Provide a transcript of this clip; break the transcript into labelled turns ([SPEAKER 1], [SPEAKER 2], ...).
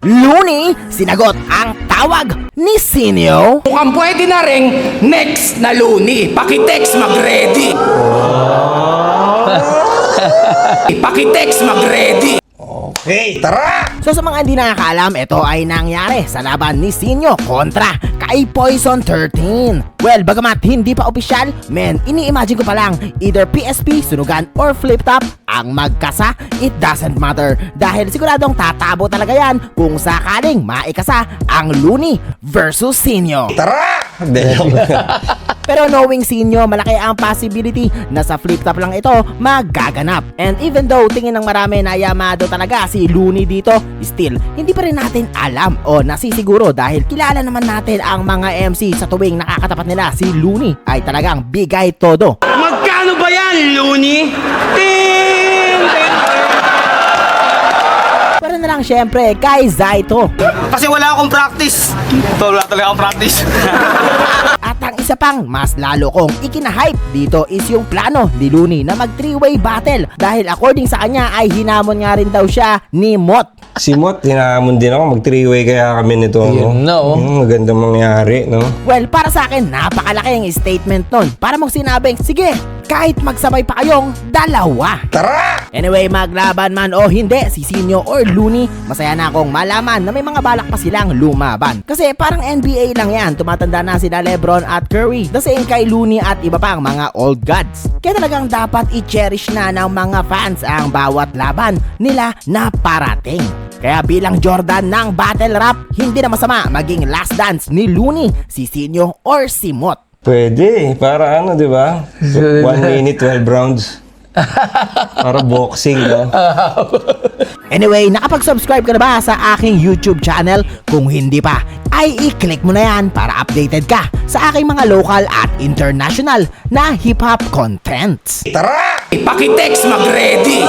[SPEAKER 1] Looney, sinagot ang tawag ni Sinyo.
[SPEAKER 2] Mukhang pwede na ring next na Looney. Pakitext mag-ready. Pakitext mag-ready.
[SPEAKER 3] Okay, tara!
[SPEAKER 1] So sa mga hindi nakakaalam, ito ay nangyari sa laban ni Sinyo kontra kay Poison 13. Well, bagamat hindi pa opisyal, ini-imagine ko pa lang either PSP, sunugan, or flip top ang magkasa, it doesn't matter. Dahil siguradong tatabo talaga yan kung sakaling maikasa ang Looney versus Sinyo.
[SPEAKER 3] Tara!
[SPEAKER 1] Pero knowing Sinyo, malaki ang possibility na sa flip top lang ito magaganap. And even though tingin ng marami na yamado talaga si Looney dito, still, hindi pa rin natin alam o nasisiguro dahil kilala naman natin ang mga MC sa tuwing nakakatapat nila si Looney ay talagang bigay todo.
[SPEAKER 2] Magkano ba yan, Looney? Ting!
[SPEAKER 1] Pero na lang syempre kay Zaito.
[SPEAKER 4] Kasi wala akong practice. Wala talaga akong practice.
[SPEAKER 1] At ang isa pang mas lalo kong ikinahype dito is yung plano ni Looney na mag 3-way battle dahil according sa kanya ay hinamon nga rin daw siya ni Mot.
[SPEAKER 3] Si Mot, hinahamon din ako. Mag-3-way kaya kami nito.
[SPEAKER 4] Yun na, oh.
[SPEAKER 3] Maganda mangyari, no?
[SPEAKER 1] Well, para sa akin, napakalaki ang statement nun. Para mong sinabing, sige, kahit magsabay pa kayong dalawa.
[SPEAKER 3] Tara!
[SPEAKER 1] Anyway, maglaban man o hindi, si Sinyo or Looney, masaya na akong malaman na may mga balak pa silang lumaban. Kasi parang NBA lang yan, tumatanda na sila Lebron at Curry, the same kay Looney at iba pang mga old gods. Kaya talagang dapat i-cherish na ng mga fans ang bawat laban nila na parating. Kaya bilang Jordan ng battle rap, hindi na masama maging last dance ni Looney, si Sinyo or si Mot.
[SPEAKER 3] Pwede, para ano, di ba? 1 minute, 12 rounds. Para boxing, no?
[SPEAKER 1] Anyway, nakapag-subscribe ka na ba sa aking YouTube channel? Kung hindi pa, ay i-click mo na yan para updated ka sa aking mga local at international na hip-hop contents.
[SPEAKER 3] Tara!
[SPEAKER 2] Pakitext mag-ready.